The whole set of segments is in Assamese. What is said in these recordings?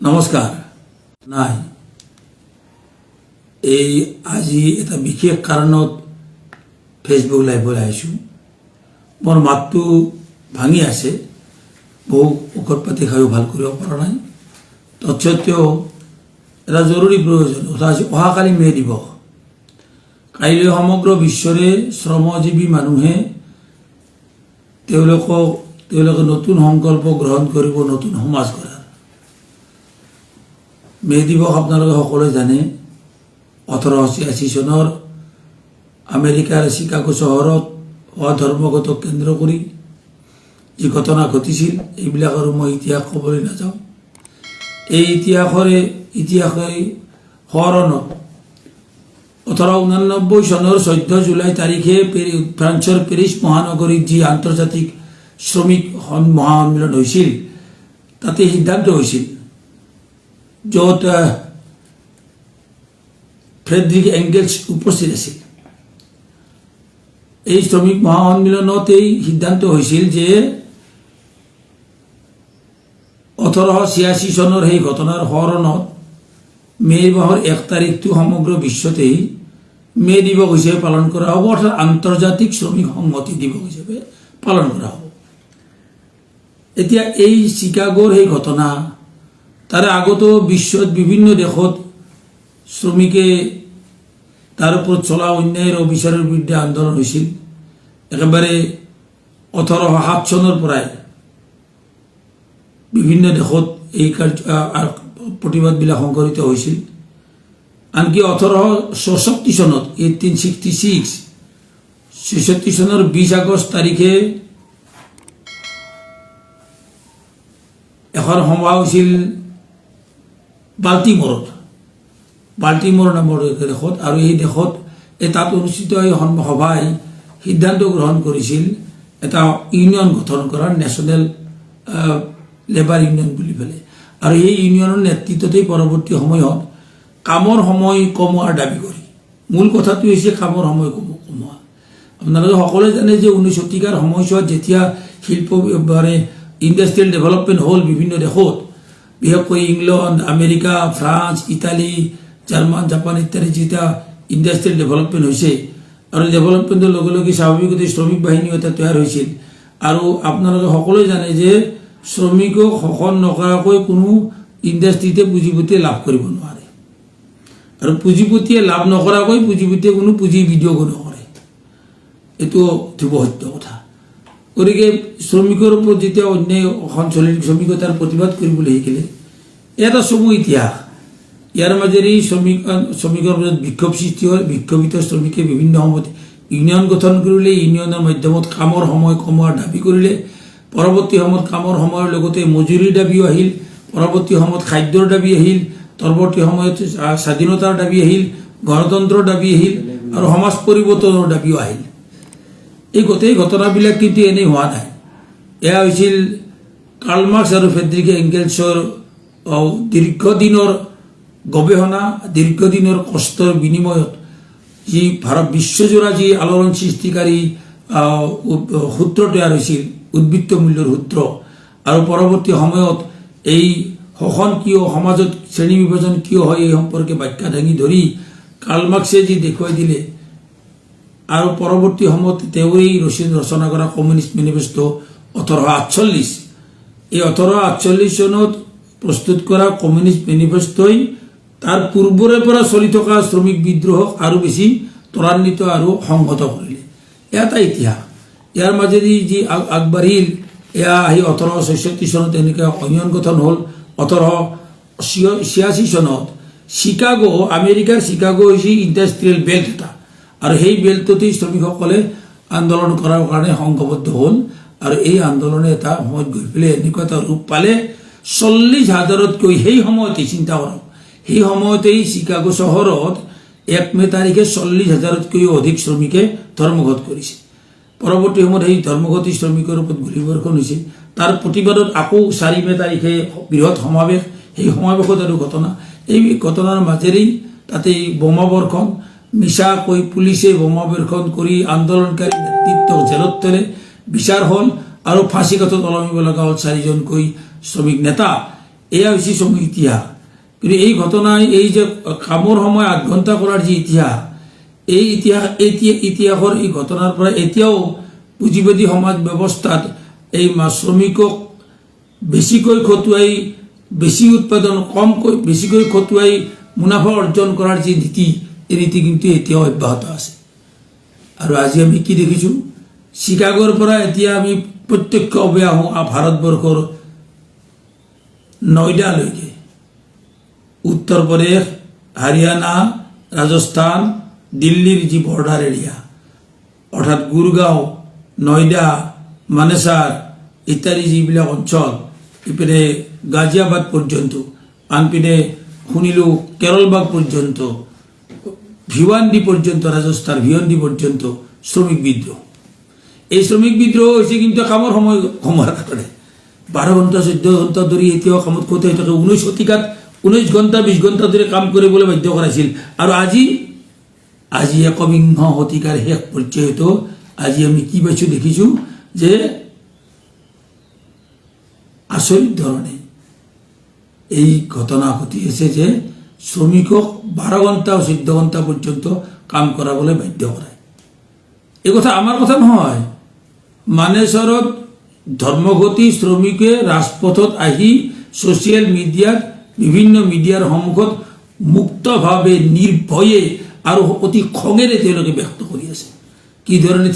নমস্কাৰ নাই এই আজি এটা বিশেষ কাৰণত ফেচবুক লাইভলৈ আহিছোঁ। মোৰ মাতটো ভাঙি আছে, বহু ঔষধ পাতি খাইও ভাল কৰিব পৰা নাই। তৎসত্ত্বেও এটা জৰুৰী প্ৰয়োজন অহাকালি মে' দিৱস। কাইলৈ সমগ্ৰ বিশ্বৰে শ্ৰমজীৱী মানুহে তেওঁলোকে নতুন সংকল্প গ্ৰহণ কৰিব, নতুন সমাজ গঢ়াৰ। মে' দিৱস আপোনালোকে সকলোৱে জানে 1886 চনৰ আমেৰিকাৰ চিকাগো চহৰত হোৱা ধৰ্মগতক কেন্দ্ৰ কৰি যি ঘটনা ঘটিছিল, এইবিলাক আৰু মই ইতিহাস ক'বলৈ নাযাওঁ। এই ইতিহাসেই সোঁৱৰণত 1889 চনৰ 14 জুলাই তাৰিখে ফ্ৰান্সৰ পেৰিছ মহানগৰীত যি আন্তৰ্জাতিক শ্ৰমিক মহাসন্মিলন হৈছিল, তাতে সিদ্ধান্ত হৈছিল য'ত ফ্ৰেডৰিক এংগেলছ উপস্থিত আছিল। এই শ্ৰমিক মহাসন্মিলনত এই সিদ্ধান্ত হৈছিল যে 1886 চনৰ সেই ঘটনাৰ সোঁৱৰণত মে' মাহৰ 1 তাৰিখটো সমগ্ৰ বিশ্বতেই মে' দিৱস হিচাপে পালন কৰা হ'ব, অৰ্থাৎ আন্তৰ্জাতিক শ্ৰমিক সংহতি দিৱস হিচাপে পালন কৰা হ'ব। এতিয়া এই চিকাগোৰ সেই ঘটনা, তাৰে আগতো বিশ্বত বিভিন্ন দেশত শ্ৰমিকে তাৰ ওপৰত চলা অন্যায়ৰ অবিচাৰৰ বিৰুদ্ধে আন্দোলন হৈছিল। একেবাৰে 1807 চনৰ পৰাই বিভিন্ন দেশত এই প্ৰতিবাদবিলাক সংঘটিত হৈছিল। আনকি 1866 চনত 1866 চনৰ 20 আগষ্ট তাৰিখে এখন সভা হৈছিল বাল্টিমোৰ নামৰ দেশত, আৰু এই দেশত তাত অনুষ্ঠিত এই সভাই সিদ্ধান্ত গ্ৰহণ কৰিছিল এটা ইউনিয়ন গঠন কৰাৰ, নেশ্যনেল লেবাৰ ইউনিয়ন বুলি পেলাই। আৰু এই ইউনিয়নৰ নেতৃত্বতেই পৰৱৰ্তী সময়ত কামৰ সময় কমোৱাৰ দাবী কৰি, মূল কথাটো হৈছে কামৰ সময় কমোৱা। আপোনালোকে সকলোৱে জানে যে 19 শতিকাৰ সময়ছোৱাত যেতিয়া শিল্প ইণ্ডাষ্ট্ৰিয়েল ডেভেলপমেণ্ট হ'ল বিভিন্ন দেশত, বিশেষকৈ England, America, France, Italy, German, Japan ইত্যাদি যেতিয়া ইণ্ডাষ্ট্ৰিয়েল ডেভেলপমেণ্ট হৈছে, আৰু ডেভেলপমেণ্টৰ লগে লগে স্বাভাৱিকতে শ্ৰমিক বাহিনীও এটা তৈয়াৰ হৈছিল। আৰু আপোনালোকে সকলোৱে জানে যে শ্ৰমিকক শোষণ নকৰাকৈ কোনো ইণ্ডাষ্ট্ৰিতে পুঁজিপতিয়ে লাভ কৰিব নোৱাৰে, আৰু পুঁজিপতিয়ে লাভ নকৰাকৈ পুঁজিপতিয়ে কোনো পুঁজি বিনিয়োগো নকৰে। এইটো ধ্ৰুৱ সত্য কথা। গতিকে শ্ৰমিকৰ ওপৰত যেতিয়া অন্যায় চলিল, শ্ৰমিকে তাৰ প্ৰতিবাদ কৰিবলৈ শিকিলে। এটা চমু ইতিহাস। ইয়াৰ মাজেৰে শ্ৰমিকৰ মাজত বিক্ষোভ সৃষ্টি হ'ল। বিক্ষোভিত শ্ৰমিকে বিভিন্ন সময়ত ইউনিয়ন গঠন কৰিলে, ইউনিয়নৰ মাধ্যমত কামৰ সময় কমোৱাৰ দাবী কৰিলে। পৰৱৰ্তী সময়ত কামৰ সময়ৰ লগতে মজুৰিৰ দাবীও আহিল, পৰৱৰ্তী সময়ত খাদ্যৰ দাবী আহিল, পৰৱৰ্তী সময়ত স্বাধীনতাৰ দাবী আহিল, গণতন্ত্ৰৰ দাবী আহিল, আৰু সমাজ পৰিৱৰ্তনৰ দাবীও আহিল। এই গোটেই ঘটনাবিলাক কিন্তু এনেই হোৱা নাই। এয়া হৈছিল কাৰ্ল মাৰ্ক্স আৰু ফ্ৰেডৰিক এংগেলছৰ দীৰ্ঘদিনৰ গৱেষণা, দীৰ্ঘদিনৰ কষ্টৰ বিনিময়ত যি বিশ্বজোৰা যি আলোড়ন সৃষ্টিকাৰী সূত্ৰ তৈয়াৰ হৈছিল, উদ্বৃত্ত মূল্যৰ সূত্ৰ। আৰু পৰৱৰ্তী সময়ত এই শোষণ কিয়, সমাজত শ্ৰেণী বিভাজন কিয় হয়, এই সম্পৰ্কে ব্যাখ্যা দাঙি ধৰি কাৰ্ল মাৰ্ক্সে যি দেখুৱাই দিলে, আৰু পৰৱৰ্তী সময়ত তেওঁৰেই ৰচনা কৰা কমিউনিষ্ট মেনিফেষ্টো 1848, এই 1848 চনত প্ৰস্তুত কৰা কমিউনিষ্ট মেনিফেষ্টোই তাৰ পূৰ্বৰে পৰা চলি থকা শ্ৰমিক বিদ্ৰোহক আৰু বেছি ত্বৰান্বিত আৰু সংহত কৰিলে। এটা ইতিহাস। ইয়াৰ মাজেদি যি আগবাঢ়িল, এয়া আহি 1866 চনত এনেকৈ ইউনিয়ন গঠন হ'ল। 1886 চনত চিকাগো, আমেৰিকাৰ চিকাগো হৈছে ইণ্ডাষ্ট্ৰিয়েল বেল্ট এটা, আৰু সেই বেল্টতেই শ্ৰমিকসকলে আন্দোলন কৰাৰ কাৰণে সংঘবদ্ধ হ'ল। আৰু এই আন্দোলনে এটা সময়ত গৈ পেলাই এনেকুৱা এটা ৰূপ পালে, 40,000তকৈ সেই সময়তে চিন্তা কৰক, সেই সময়তেই চিকাগো চহৰত 1 মে' তাৰিখে 40,000তকৈও অধিক শ্ৰমিকে ধৰ্মঘট কৰিছে। পৰৱৰ্তী সময়ত সেই ধৰ্মঘটী শ্ৰমিকৰ ওপৰত গুলীবৰ্ষণ হৈছে। তাৰ প্ৰতিবাদত আকৌ 4 মে' তাৰিখে বৃহৎ সমাৱেশ, সেই সমাৱেশত আৰু ঘটনা। এই ঘটনাৰ মাজেৰেই তাতে বোমাবৰ্ষণ, মিছাকৈ পুলিচে বোমাবৰ্ষণ কৰি আন্দোলনকাৰী নেতৃত্বক জেলত থলে, বিচাৰ হ'ল, আৰু ফাঁচী কাঠত ওলমিব লগা হ'ল 4জনকৈ শ্ৰমিক নেতা। এয়া হৈছে চমু ইতিহাস। কিন্তু এই ঘটনাই এই যে কামৰ সময় 8 ঘণ্টা কৰাৰ যি ইতিহাস, এই ইতিহাসৰ এই ঘটনাৰ পৰা এতিয়াও পুঁজিবাদী সমাজ ব্যৱস্থাত এই শ্ৰমিকক বেছিকৈ খটুৱাই বেছি উৎপাদন কমকৈ বেছিকৈ খটুৱাই মুনাফা অৰ্জন কৰাৰ যি নীতি, এই নীতি কিন্তু এতিয়াও অব্যাহত আছে। আৰু আজি আমি কি দেখিছোঁ, চিকাগোৰ পৰা এতিয়া আমি প্ৰত্যক্ষভাৱে আহোঁ ভাৰতবৰ্ষৰ নয়ডালৈকে, উত্তৰ প্ৰদেশ, হাৰিয়ানা, ৰাজস্থান, দিল্লীৰ যি বৰ্ডাৰ এৰিয়া, অৰ্থাৎ গুৰগাঁও, নয়ডা, মানেছাৰ ইত্যাদি যিবিলাক অঞ্চল, ইপিনে গাজিয়াবাদ পৰ্যন্ত, আনপিনে শুনিলোঁ কেৰলবাগ পৰ্যন্ত, ভিৱান্দি পৰ্যন্ত, ৰাজস্থান ভিৱন্দি পৰ্যন্ত শ্ৰমিক বিদ্ৰোহ। এই শ্ৰমিক বিদ্ৰোহ হৈছে কিন্তু কামৰ সময়ৰ কাৰণে 12 ঘণ্টা 14 ঘণ্টা ধৰি এতিয়াও কামত খটাই থাকে। 19 শতিকাত 19 ঘণ্টা 20 ঘণ্টা ধৰি কাম কৰিবলৈ বাধ্য কৰাইছিল। আৰু আজি 21 শতিকাৰ শেষ পৰ্যায়ত আজি আমি কি পাইছোঁ দেখিছোঁ যে আচৰিত ধৰণে এই ঘটনা ঘটি আছে যে শ্ৰমিকক 12 ঘণ্টা 14 ঘণ্টা পৰ্যন্ত কাম কৰাবলৈ বাধ্য কৰায়। এই কথা আমাৰ কথা নহয়। মানেশ্বৰত ধৰ্মঘটী শ্ৰমিকে ৰাজপথত আহি ছ'চিয়েল মিডিয়াত বিভিন্ন মিডিয়াৰ সন্মুখত মুক্তভাৱে নিৰ্ভয়ে আৰু অতি খঙেৰে তেওঁলোকে ব্যক্ত কৰি আছে কি ধৰণে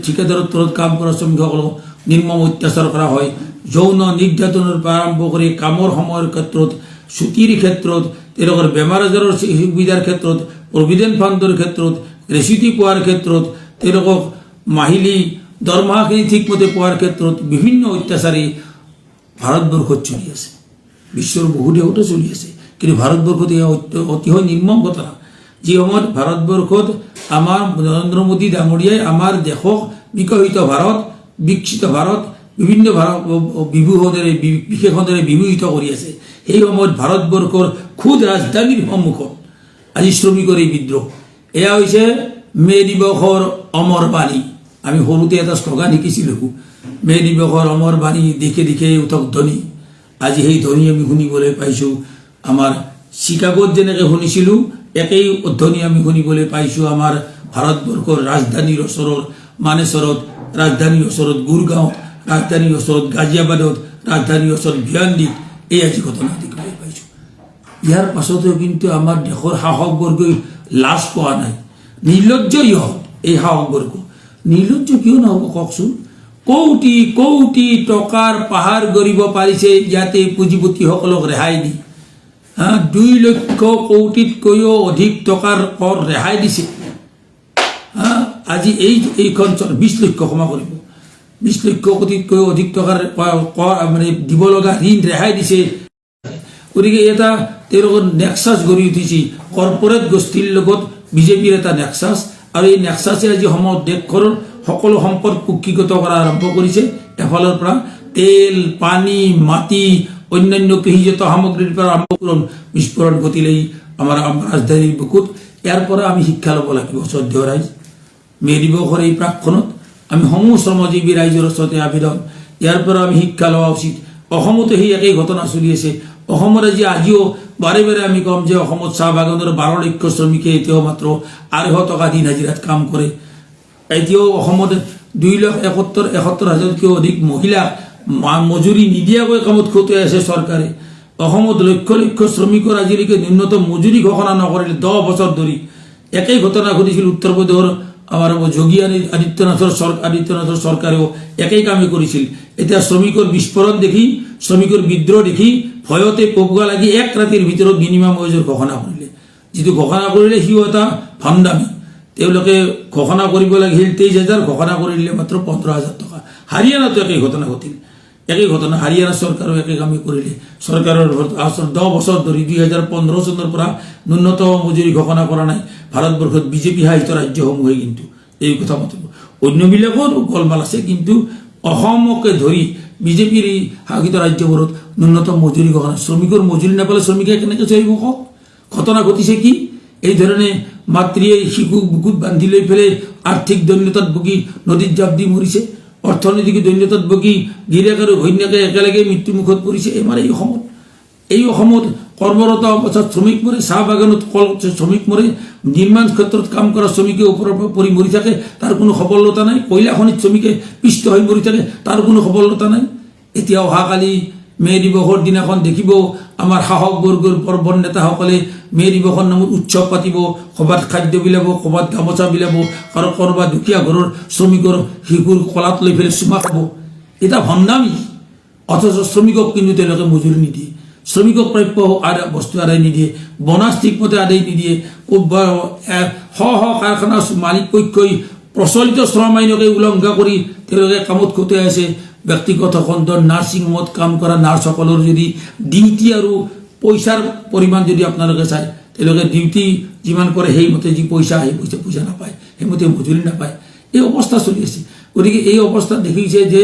ঠিকাদাৰৰ তলত কাম কৰা শ্ৰমিকসকলক নিৰ্মম অত্যাচাৰ কৰা হয়, যৌন নিৰ্যাতনৰ পৰা আৰম্ভ কৰি কামৰ সময়ৰ ক্ষেত্ৰত, ছুটিৰ ক্ষেত্ৰত, তেওঁলোকৰ বেমাৰ আজাৰৰ সুবিধাৰ ক্ষেত্ৰত, প্ৰভিডেণ্ট ফাণ্ডৰ ক্ষেত্ৰত, গ্ৰেচুইটি পোৱাৰ ক্ষেত্ৰত, তেওঁলোকক মাহিলী দৰমহাখিনি ঠিকমতে পোৱাৰ ক্ষেত্ৰত বিভিন্ন অত্যাচাৰী ভাৰতবৰ্ষত চলি আছে। বিশ্বৰ বহু দেশতো চলি আছে, কিন্তু ভাৰতবৰ্ষত এয়া অতিশয় নিৰ্মম ঘটনা। যি সময়ত ভাৰতবৰ্ষত আমাৰ নৰেন্দ্ৰ মোদী ডাঙৰীয়াই আমাৰ দেশক বিকশিত ভাৰত বিভিন্ন বিশেষণেৰে বিভূষিত কৰি আছে, সেই সময়ত ভাৰতবৰ্ষৰ খুদ ৰাজধানীৰ সন্মুখত আজি শ্ৰমিকৰ এই বিদ্ৰোহ। এয়া হৈছে মে দিৱসৰ অমৰ বাণী। আমি সৰুতে এটা শ্লোগান শিকিছিলোঁ, মে দিৱসৰ অমৰ বাণী দিশে দিশে উঠক ধ্বনি। আজি সেই ধ্বনি আমি শুনিবলৈ পাইছোঁ। আমাৰ চিকাগোত যেনেকৈ শুনিছিলোঁ, একেই ধ্বনি আমি শুনিবলৈ পাইছোঁ আমাৰ ভাৰতবৰ্ষৰ ৰাজধানীৰ ওচৰৰ মানেশ্বৰত, ৰাজধানীৰ ওচৰত গুৰগাঁৱত, ৰাজধানীৰ ওচৰত গাজিয়াবাদত, ৰাজধানীৰ ওচৰত ভিৱান্দিত এই আজি ঘটনা দেখিবলৈ পাইছোঁ। ইয়াৰ পাছতো কিন্তু আমাৰ দেশৰ শাসকবৰ্গই লাজ পোৱা নাই। নিৰ্লজ্জ ইহঁত এই শাসকবৰ্গ। নিৰ্লজ্জ কিয় নহ'ব কওকচোন? কোটি কোটি টকাৰ পাহাৰ গঢ়িব পাৰিছে ইয়াতে পুঁজিপতিসকলক ৰেহাই দি। 2 লক্ষ কোটিতকৈও অধিক টকাৰ কৰ ৰেহাই দিছে। আজি এইখন 20 লক্ষ ক্ষমা কৰিব, 20 লক্ষ কোটিতকৈও অধিক টকাৰ মানে দিব লগা ঋণ ৰেহাই দিছে। গতিকে এটা তেওঁলোকৰ নেক্সাছ গঢ়ি উঠিছে, কৰ্পৰেট গোষ্ঠীৰ লগত বিজেপিৰ এটা নেক্সাছ। আৰু এই নেক্সাছে আজি সময়ত দেশখনৰ সকলো সম্পদ কুক্ষিগত কৰা আৰম্ভ কৰিছে। এফালৰ পৰা তেল, পানী, মাটি, অন্যান্য কৃষিজাত সামগ্ৰীৰ পৰা আৰম্ভ কৰি বিস্ফোৰণ ঘটিলেই আমাৰ ৰাজধানীৰ বুকুত। ইয়াৰ পৰা আমি শিক্ষা ল'ব লাগিব। শ্ৰদ্ধেয় ৰাইজ, মে দিৱসৰ এই প্ৰাকখনত আমি সমূহ শ্ৰমজীৱী ৰাইজৰ ওচৰতে আবেদন, ইয়াৰ পৰা আমি শিক্ষা লোৱা উচিত। অসমতো সেই একেই ঘটনা চলি আছে। অসমৰ আজিও বাৰে বাৰে আমি ক'ম যে অসমত চাহ বাগানৰ 12 লক্ষ শ্ৰমিকে এতিয়াও মাত্ৰ 250 টকা দিন হাজিৰাত কাম কৰে। এতিয়াও অসমত 2,71,000তকৈও অধিক মহিলাক মজুৰি নিদিয়াকৈ কামত খটুৱাই আছে চৰকাৰে। অসমত লক্ষ লক্ষ শ্ৰমিকৰ আজিলৈকে ন্যূনতম মজুৰি ঘোষণা নকৰিলে 10 বছৰ ধৰি। একেই ঘটনা ঘটিছিল উত্তৰ প্ৰদেশৰ আমাৰ যোগী আদিত্যনাথৰ চৰকাৰেও একেই কামেই কৰিছিল। এতিয়া শ্ৰমিকৰ বিস্ফোৰণ দেখি, শ্ৰমিকৰ বিদ্ৰোহ দেখি ভয়তে পপুৱা লাগি 1 ৰাতিৰ ভিতৰত মিনিমাম ৱেজৰ ঘোষণা কৰিলে। যিটো ঘোষণা কৰিলে সিও এটা ভণ্ডামি। তেওঁলোকে ঘোষণা কৰিব লাগিছিল 23,000, ঘোষণা কৰি দিলে মাত্ৰ 15,000 টকা। হাৰিয়ানাতো একেই ঘটনা ঘটিল, একেই ঘটনা। হাৰিয়ানা চৰকাৰেও একে কামেই কৰিলে। চৰকাৰৰ 10 বছৰ ধৰি 2015 চনৰ পৰা ন্যূনতম মজুৰি ঘোষণা কৰা নাই। ভাৰতবৰ্ষত বিজেপি শাসিত ৰাজ্যসমূহে কিন্তু এই কথা মতে, অন্যবিলাকৰো গোলমাল আছে, কিন্তু অসমকে ধৰি বিজেপিৰ শাসিত ৰাজ্যবোৰত ন্যূনতম মজুৰি ঘোষণা। শ্ৰমিকৰ মজুৰি নাপালে শ্ৰমিকে কেনেকৈ চলিব কওক? ঘটনা ঘটিছে কি? এই ধৰণে মাতৃয়ে শিশুক বুকুত বান্ধি লৈ পেলাই আৰ্থিক দৈন্যতাত ভুগি নদীত জাপ দি মৰিছে। অৰ্থনৈতিক দৈন্যতাত ভুগি গিৰিয়েক আৰু ঘৈণীয়েকে একেলগে মৃত্যুমুখত পৰিছে আমাৰ এই অসমত। এই অসমত কৰ্মৰত অৱস্থাত শ্ৰমিক মৰে, চাহ বাগানত শ্ৰমিক মৰে, নিৰ্মাণ ক্ষেত্ৰত কাম কৰা শ্ৰমিকে ওপৰৰ পৰা পৰি মৰি থাকে, তাৰ কোনো সবলতা নাই। কয়লা খনিত শ্ৰমিকে পিষ্ট হৈ মৰি থাকে, তাৰ কোনো সবলতা নাই। এতিয়া অহাকালি মে দিৱসৰ দিনাখন দেখিব আমাৰ সাহস বৰ্গৰ পৰ্বৰ নেতাসকলে মে দিৱসৰ নামত উৎসৱ পাতিব, ক'ৰবাত খাদ্য বিলাব, ক'ৰবাত গামোচা বিলাব, আৰু ক'ৰবাত দুখীয়া ঘৰৰ শ্ৰমিকৰ শিশুৰ কলাত লৈ পেলাই চুমা খাব। এটা ভণ্ডামি। অথচ শ্ৰমিকক কিন্তু তেওঁলোকে মজুৰি নিদিয়ে, শ্ৰমিকক প্ৰাপ্য বস্তু আদায় নিদিয়ে, বনাছ ঠিকমতে আদায় নিদিয়ে। শ শ কাৰখানা মালিক পক্ষই প্ৰচলিত শ্ৰম আইনকে উলংঘা কৰি তেওঁলোকে কামত খটুৱাই আছে। ব্যক্তিগত খণ্ডৰ নাৰ্ছিং হোমত কাম কৰা নাৰ্ছসকলৰ যদি ডিউটি আৰু পইচাৰ পৰিমাণ যদি আপোনালোকে চায়, তেওঁলোকে ডিউটি যিমান কৰে সেইমতে যি পইচা, সেই পইচা নাপায়, সেইমতে মজুৰি নাপায়। এই অৱস্থা চলি আছে। গতিকে এই অৱস্থাত দেখিছে যে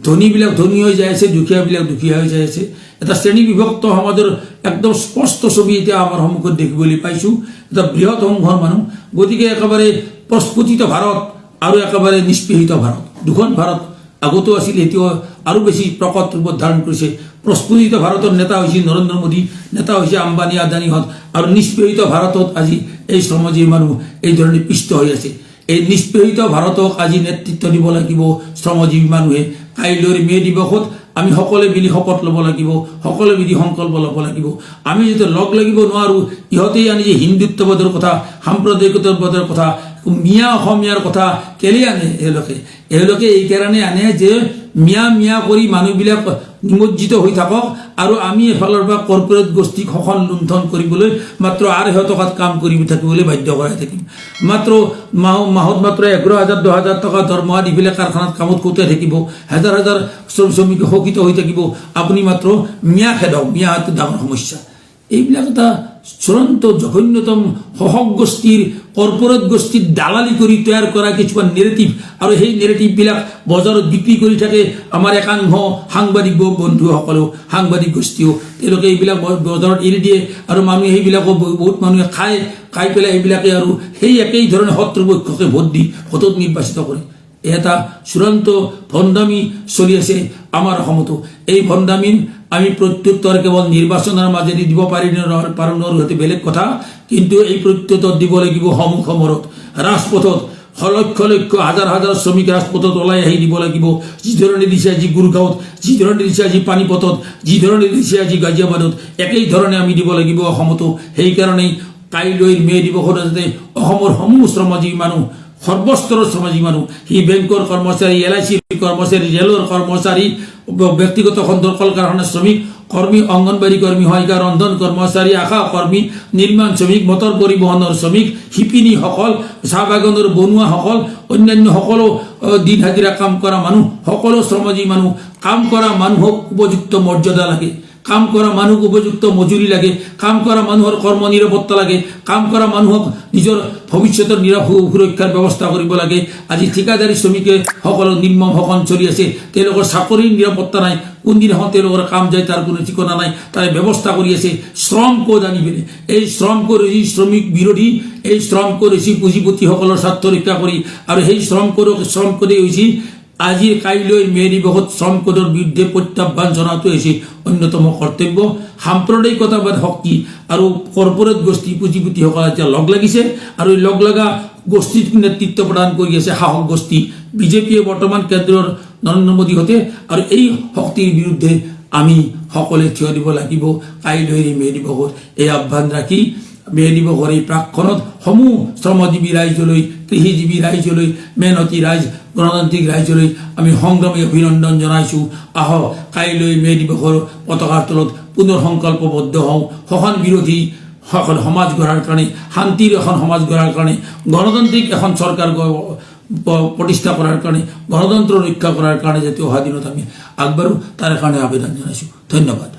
ধনীবিলাক ধনী হৈ যাই আছে, দুখীয়াবিলাক দুখীয়া হৈ যাই আছে। এটা শ্ৰেণী বিভক্ত সমাজৰ একদম স্পষ্ট ছবি এতিয়া আমাৰ সন্মুখত দেখিবলৈ পাইছোঁ। এটা বৃহৎ সমূহৰ মানুহ। গতিকে একেবাৰে প্ৰস্ফুটিত ভাৰত আৰু একেবাৰে নিষ্পেষিত ভাৰত, দুখন ভাৰত আগতো আছিল, এতিয়াও আৰু বেছি প্ৰকট ৰূপত ধাৰণ কৰিছে। প্ৰস্ফুটিত ভাৰতৰ নেতা হৈছে নৰেন্দ্ৰ মোদী, নেতা হৈছে আম্বানী আদানীহঁত, আৰু নিষ্পেষিত ভাৰতত আজি এই শ্ৰমজীৱী মানুহ এই ধৰণে পিষ্ট হৈ আছে। এই নিষ্পেষিত ভাৰতক আজি নেতৃত্ব দিব লাগিব শ্ৰমজীৱী মানুহে। কাইলৈৰ মে দিৱসত আমি সকলোৱে মিলি শপত ল'ব লাগিব, সকলোৱে মিলি সংকল্প ল'ব লাগিব। আমি যেতিয়া লগ লাগিব নোৱাৰোঁ, ইহঁতেই আনি যে হিন্দুত্ববাদৰ কথা, সাম্প্ৰদায়িকতাবাদৰ কথা, মিয়া অসমীয়াৰ কথা কেলে আনে? এওঁলোকে এইকাৰণে আনে যে মিয়া কৰি মানুহবিলাক নিমজ্জিত হৈ থাকক, আৰু আমি এফালৰ পৰা কৰ্পৰেট গোষ্ঠীক শোষণ লুণ্ঠন কৰিবলৈ মাত্ৰ 800 টকাত কাম কৰি থাকিবলৈ বাধ্য কৰাই থাকিম। মাত্ৰ মাহত মাত্ৰ 11,000 10,000 টকা দৰমহা দি পেলাই কাৰখানাত কামত খটুৱাই থাকিব, হাজাৰ হাজাৰ শ্ৰমিক শোষিত হৈ থাকিব। আপুনি মাত্ৰ মিয়া খেদক, মিয়া হয়তো ডাঙৰ সমস্যা। এইবিলাক এটা চূড়ান্ত জঘন্যতম শোষক গোষ্ঠীৰ, কৰ্পৰেট গোষ্ঠীৰ দালালি কৰি তৈয়াৰ কৰা কিছুমান নেৰেটিভ, আৰু সেই নেৰেটিভবিলাক বজাৰত বিক্ৰী কৰি থাকে আমাৰ একাংশ সাংবাদিক বন্ধুসকলেও, সাংবাদিক গোষ্ঠীও। তেওঁলোকে এইবিলাক বজাৰত এৰি দিয়ে, আৰু মানুহে সেইবিলাকো বহুত মানুহে খাই পেলাই এইবিলাকে আৰু সেই একেই ধৰণে শত্ৰুপক্ষকে ভোট দি ভোটত নিৰ্বাচিত কৰে। এটা চূড়ান্ত ভণ্ডামি চলি আছে আমাৰ অসমতো। এই ভণ্ডামিৰ আমি প্ৰত্যুত্তৰ কেৱল নিৰ্বাচনৰ মাজেদি দিব পাৰোঁ নোৱাৰোঁ বেলেগ কথা, কিন্তু এই প্ৰত্যুত্তৰ দিব লাগিব সমূহ সমৰত, ৰাজপথত। লক্ষ লক্ষ হাজাৰ হাজাৰ শ্ৰমিক ৰাজপথত ওলাই আহি দিব লাগিব। যি ধৰণে দিছে আজি গুৰগাঁৱত, যি ধৰণে দিছে আজি পানীপথত, যি ধৰণে দিছে আজি গাজিয়াবাদত, একেই ধৰণে আমি দিব লাগিব অসমতো। সেইকাৰণেই কাইলৈ মে দিৱসত যাতে অসমৰ সমূহ শ্ৰমজীৱী মানুহ, সৰ্বস্তৰৰ শ্ৰমজীৱী মানুহ, সি বেংকৰ কৰ্মচাৰী, LIC কৰ্মচাৰী, ৰেলৰ কৰ্মচাৰী, ব্যক্তিগত খণ্ডৰ কল কাৰখানাৰ শ্ৰমিক, কৰ্মী, অংগনবাড়ী কৰ্মী, সহায়িকা, ৰন্ধন কৰ্মচাৰী, আশা কৰ্মী, নিৰ্মাণ শ্ৰমিক, মটৰ পৰিবহণৰ শ্ৰমিক, শিপিনীসকল, চাহ বাগানৰ বনুৱাসকল, অন্যান্য সকলো দিন হাজিৰা কাম কৰা মানুহ, সকলো শ্ৰমজীৱী মানুহ। কাম কৰা মানুহক উপযুক্ত মৰ্যাদা লাগে, কাম কৰা মানুহক উপযুক্ত মজুৰি লাগে, কাম কৰা মানুহৰ কৰ্ম নিৰাপত্তা লাগে, কাম কৰা মানুহক নিজৰ ভৱিষ্যতৰ সুৰক্ষাৰ ব্যৱস্থা কৰিব লাগে। আজি ঠিকাদাৰী শ্ৰমিকে সকলো নিৰ্মম শোষণ চলি আছে, তেওঁলোকৰ চাকৰিৰ নিৰাপত্তা নাই, কোনদিনাখন তেওঁলোকৰ কাম যায় তাৰ কোনো ঠিকনা নাই, তাৰে ব্যৱস্থা কৰি আছে। শ্ৰম কোড আনি পেলাই এই শ্ৰম কোড হৈছে শ্ৰমিক বিৰোধী, এই শ্ৰম কোড হৈছে পুঁজিপতিসকলৰ স্বাৰ্থ ৰক্ষা কৰি, আৰু সেই শ্ৰম কোডেই হৈছে আজিৰ কাইলৈ মে দিৱসত শ্ৰম কোডৰ বিৰুদ্ধে প্ৰত্যাহ্বান জনাটো হৈছে অন্যতম কৰ্তব্য। সাম্প্ৰদায়িকতাবাদ শক্তি আৰু কৰ্পৰেট গোষ্ঠী পুঁজিপতিসকলে এতিয়া লগ লাগিছে, আৰু এই লগ লগা গোষ্ঠীক নেতৃত্ব প্ৰদান কৰি আছে সাহস গোষ্ঠী। বিজেপিয়ে বৰ্তমান কেন্দ্ৰৰ নৰেন্দ্ৰ মোদীহঁতে, আৰু এই শক্তিৰ বিৰুদ্ধে আমি সকলোৱে থিয় দিব লাগিব। কাইলৈ মে দিৱসত এই আহ্বান ৰাখি মে দিৱসৰ এই প্ৰাকখনত সমূহ শ্ৰমজীৱী ৰাইজলৈ, কৃষিজীৱী ৰাইজলৈ, মেহনতী ৰাইজ, গণতান্ত্ৰিক ৰাইজলৈ আমি সংগ্ৰামী অভিনন্দন জনাইছোঁ। আহক কাইলৈ মে দিৱসৰ পতাকাৰ তলত পুনৰ সংকল্পবদ্ধ হওঁ, শোষণ বিৰোধী সমাজ গঢ়াৰ কাৰণে, শান্তিৰ এখন সমাজ গঢ়াৰ কাৰণে, গণতান্ত্ৰিক এখন চৰকাৰ প্ৰতিষ্ঠা কৰাৰ কাৰণে, গণতন্ত্ৰ ৰক্ষা কৰাৰ কাৰণে যাতে অহা দিনত আমি আগবাঢ়োঁ, তাৰ কাৰণে আবেদন জনাইছোঁ। ধন্যবাদ।